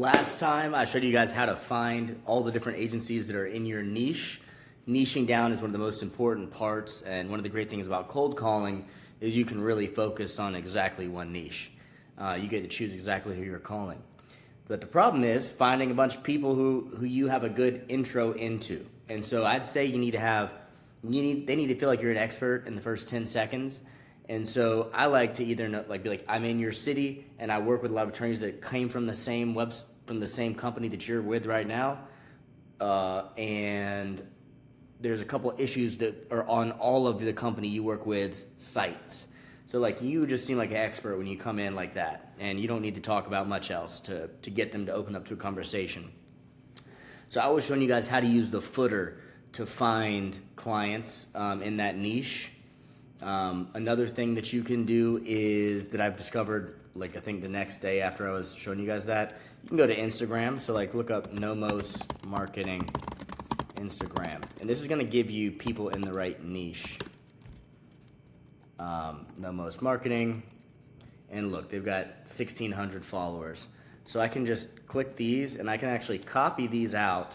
Last time I showed you guys how to find all the different agencies that are in your niche. Niching down is one of the most important parts, and one of the great things about cold calling is you can really focus on exactly one niche. You get to choose exactly who you're calling. But the problem is finding a bunch of people who you have a good intro into. And so I'd say they need to feel like you're an expert in the first 10 seconds. And so I like to either be like, I'm in your city and I work with a lot of attorneys that came from the same company that you're with right now. And there's a couple issues that are on all of the company you work with sites. So like you just seem like an expert when you come in like that, and you don't need to talk about much else to get them to open up to a conversation. So I was showing you guys how to use the footer to find clients in that niche. Another thing that you can do is that I've discovered, like I think the next day after I was showing you guys that, you can go to Instagram. So like look up Nomos Marketing Instagram, and this is going to give you people in the right niche. Nomos Marketing, and look, they've got 1,600 followers. So I can just click these and I can actually copy these out,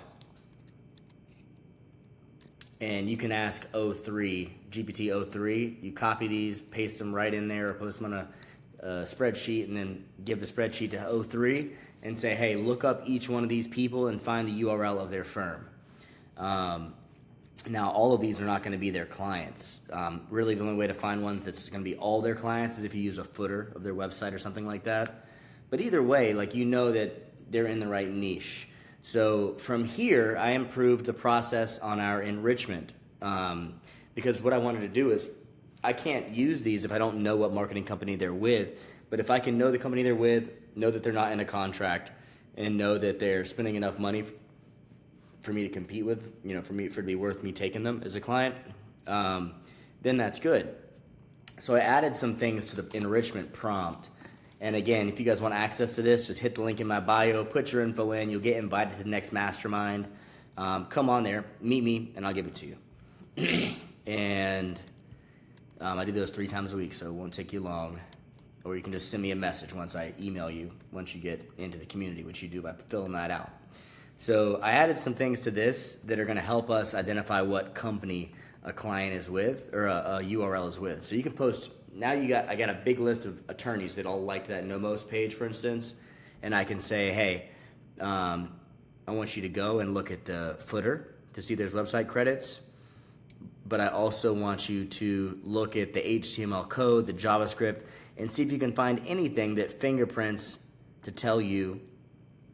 and you can ask GPT-𝗀𝗃. You copy these, paste them right in there, or post them on a spreadsheet, and then give the spreadsheet to 𝗀𝗃 and say, hey, look up each one of these people and find the URL of their firm. Now, all of these are not going to be their clients. Really, the only way to find ones that's going to be all their clients is if you use a footer of their website or something like that. But either way, like, you know that they're in the right niche. So from here, I improved the process on our enrichment, because what I wanted to do is I can't use these if I don't know what marketing company they're with. But if I can know the company they're with, know that they're not in a contract, and know that they're spending enough money for me to compete with, for it to be worth me taking them as a client, then that's good. So I added some things to the enrichment prompt. And again, if you guys want access to this, just hit the link in my bio, put your info in, you'll get invited to the next mastermind. Come on there, meet me, and I'll give it to you. And I do those 3 times a week, so it won't take you long. Or you can just send me a message once I email you, once you get into the community, which you do by filling that out. So I added some things to this that are going to help us identify what company a client is with, or a URL is with. So you can post, now I got a big list of attorneys that all like that Nomos page, for instance, and I can say, hey, I want you to go and look at the footer to see there's website credits, but I also want you to look at the HTML code, the JavaScript, and see if you can find anything that fingerprints to tell you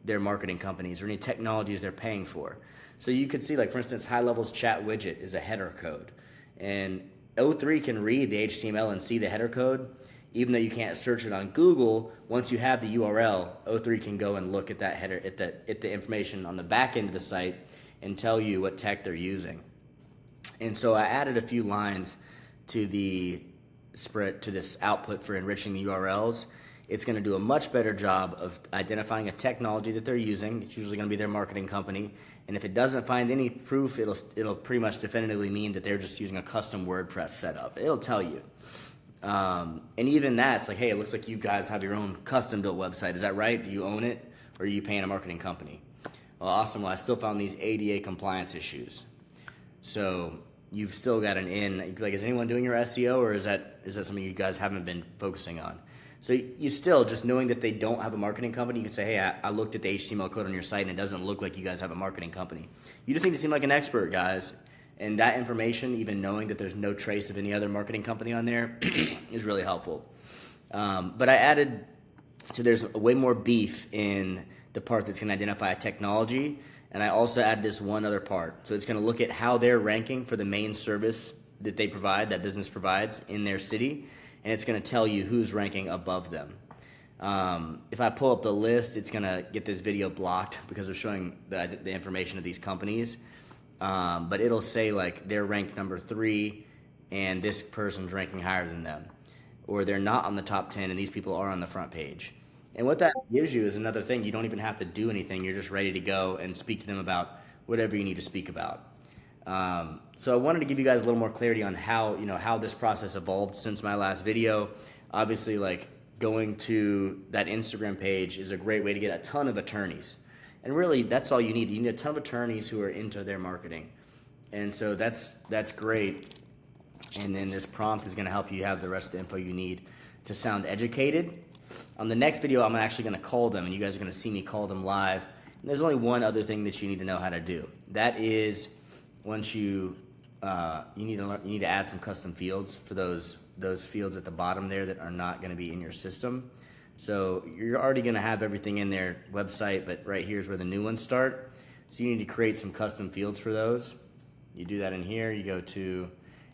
their marketing companies or any technologies they're paying for. So you could see, like, for instance, GoHighLevel's chat widget is a header code, and 𝗀𝗃 can read the HTML and see the header code. Even though you can't search it on Google, once you have the URL, 𝗀𝗃 can go and look at that header, at the information on the back end of the site, and tell you what tech they're using. And so I added a few lines to this output for enriching the URLs. It's going to do a much better job of identifying a technology that they're using. It's usually going to be their marketing company. And if it doesn't find any proof, it'll pretty much definitively mean that they're just using a custom WordPress setup. It'll tell you. And even that's like, hey, it looks like you guys have your own custom-built website. Is that right? Do you own it? Or are you paying a marketing company? Well, awesome. Well, I still found these ADA compliance issues. So you've still got an in. Like, is anyone doing your SEO, or is that something you guys haven't been focusing on? So you still, just knowing that they don't have a marketing company, you can say, hey, I looked at the HTML code on your site and it doesn't look like you guys have a marketing company. You just need to seem like an expert, guys. And that information, even knowing that there's no trace of any other marketing company on there, is really helpful. But I added, so there's way more beef in the part that's going to identify a technology. And I also added this one other part. So it's going to look at how they're ranking for the main service that they provide, that business provides in their city. And it's going to tell you who's ranking above them. If I pull up the list, it's going to get this video blocked because of showing the information of these companies. But it'll say, like, they're ranked number 3 and this person's ranking higher than them. Or they're not on the top 10 and these people are on the front page. And what that gives you is another thing. You don't even have to do anything. You're just ready to go and speak to them about whatever you need to speak about. So I wanted to give you guys a little more clarity on how this process evolved since my last video. Obviously, like, going to that Instagram page is a great way to get a ton of attorneys. And really, that's all you need. You need a ton of attorneys who are into their marketing. And so that's great. And then this prompt is going to help you have the rest of the info you need to sound educated. On the next video, I'm actually going to call them, and you guys are going to see me call them live. And there's only one other thing that you need to know how to do. That is, once you need to add some custom fields for those fields at the bottom there that are not going to be in your system. So you're already going to have everything in their website, but right here is where the new ones start. So you need to create some custom fields for those. You do that in here. You go to,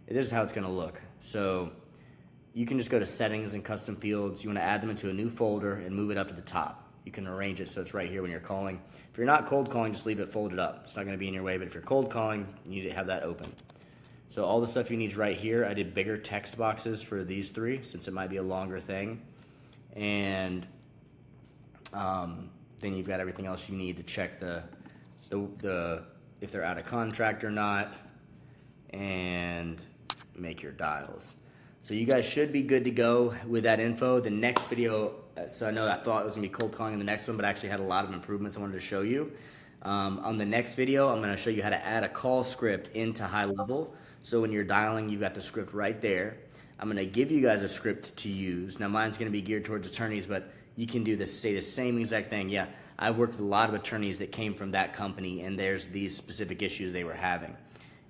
this is how it's going to look. So you can just go to settings and custom fields. You want to add them into a new folder and move it up to the top. You can arrange it so it's right here when you're calling. If you're not cold calling, just leave it folded up. It's not going to be in your way, but if you're cold calling, you need to have that open. So all the stuff you need is right here. I did bigger text boxes for these three since it might be a longer thing. And then you've got everything else you need to check the if they're out of contract or not, and make your dials. So you guys should be good to go with that info. The next video, so I know I thought it was gonna be cold calling in the next one, but I actually had a lot of improvements I wanted to show you. On the next video, I'm gonna show you how to add a call script into GoHighLevel. So when you're dialing, you've got the script right there. I'm gonna give you guys a script to use. Now mine's gonna be geared towards attorneys, but you can do this, say the same exact thing. Yeah, I've worked with a lot of attorneys that came from that company, and there's these specific issues they were having.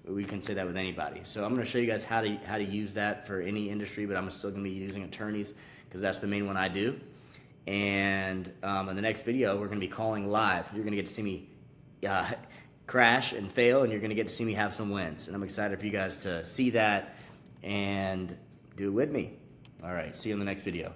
We can say that with anybody. So I'm going to show you guys how to use that for any industry, but I'm still going to be using attorneys because that's the main one I do. And in the next video, we're going to be calling live. You're going to get to see me crash and fail, and you're going to get to see me have some wins. And I'm excited for you guys to see that and do it with me. All right, see you in the next video.